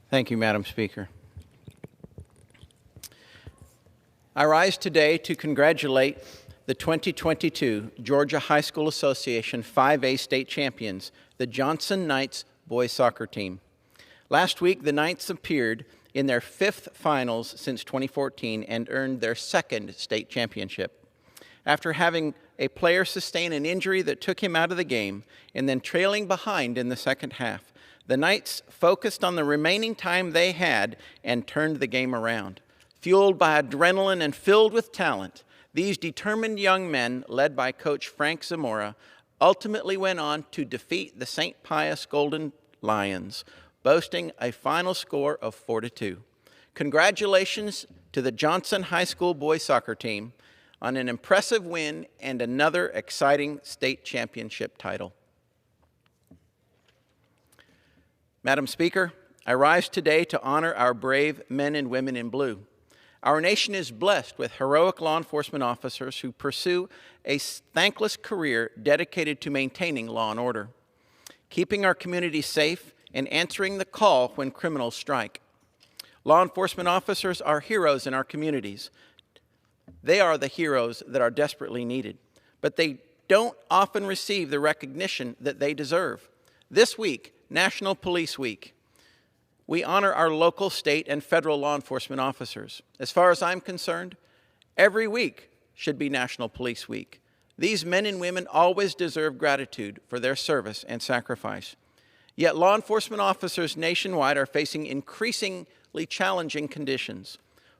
Thank you, Madam Speaker. I rise today to congratulate the 2022 Georgia High School Association 5A state champions, the Johnson Knights boys soccer team. Last week, the Knights appeared in their 5th finals since 2014 and earned their 2nd state championship. After having a player sustain an injury that took him out of the game and then trailing behind in the second half, the Knights focused on the remaining time they had and turned the game around. Fueled by adrenaline and filled with talent, these determined young men, led by Coach Frank Zamora, ultimately went on to defeat the St. Pius Golden Lions, boasting a final score of 4-2. Congratulations to the Johnson High School boys soccer team on an impressive win and another exciting state championship title. Madam Speaker, I rise today to honor our brave men and women in blue. Our nation is blessed with heroic law enforcement officers who pursue a thankless career dedicated to maintaining law and order, keeping our community safe, and answering the call when criminals strike. Law enforcement officers are heroes in our communities. They are the heroes that are desperately needed, but they don't often receive the recognition that they deserve. This week, National Police Week, we honor our local, state, and federal law enforcement officers. As far as I'm concerned, every week should be National Police Week. These men and women always deserve gratitude for their service and sacrifice. Yet law enforcement officers nationwide are facing increasingly challenging conditions,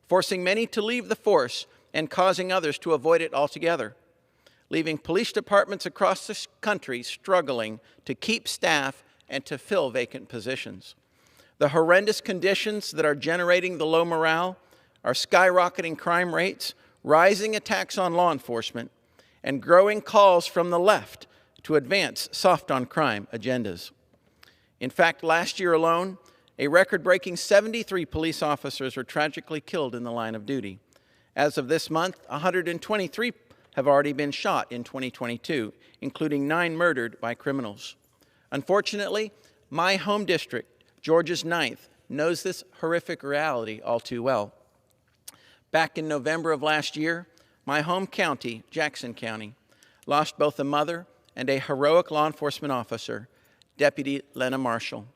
forcing many to leave the force and causing others to avoid it altogether, leaving police departments across the country struggling to keep staff and to fill vacant positions. The horrendous conditions that are generating the low morale are skyrocketing crime rates, rising attacks on law enforcement, and growing calls from the left to advance soft-on-crime agendas. In fact, last year alone, a record-breaking 73 police officers were tragically killed in the line of duty. As of this month, 123 have already been shot in 2022, including 9 murdered by criminals. Unfortunately, my home district, Georgia's 9th, knows this horrific reality all too well. Back in November of last year, my home county, Jackson County, lost both a mother and a heroic law enforcement officer, Deputy Lena Marshall,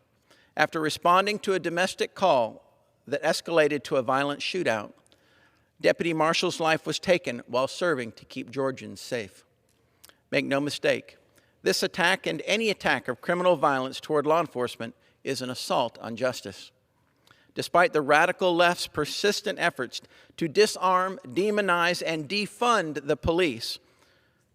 after responding to a domestic call that escalated to a violent shootout. Deputy Marshall's life was taken while serving to keep Georgians safe. Make no mistake, this attack and any attack of criminal violence toward law enforcement is an assault on justice. Despite the radical left's persistent efforts to disarm, demonize, and defund the police,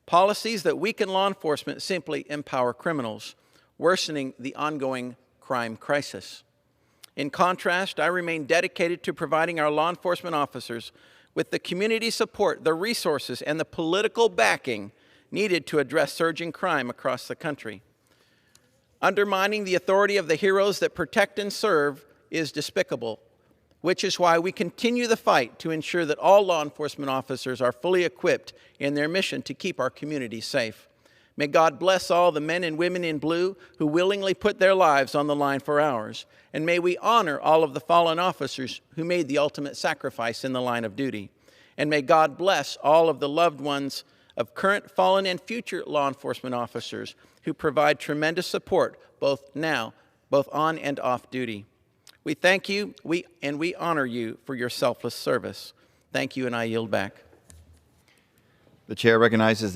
policies that weaken law enforcement simply empower criminals, worsening the ongoing crime crisis. In contrast, I remain dedicated to providing our law enforcement officers with the community support, the resources, and the political backing needed to address surging crime across the country. Undermining the authority of the heroes that protect and serve is despicable, which is why we continue the fight to ensure that all law enforcement officers are fully equipped in their mission to keep our communities safe. May God bless all the men and women in blue who willingly put their lives on the line for ours, and may we honor all of the fallen officers who made the ultimate sacrifice in the line of duty. And may God bless all of the loved ones of current, fallen, and future law enforcement officers who provide tremendous support both on and off duty. We thank you, and we honor you for your selfless service. Thank you, and I yield back. The chair recognizes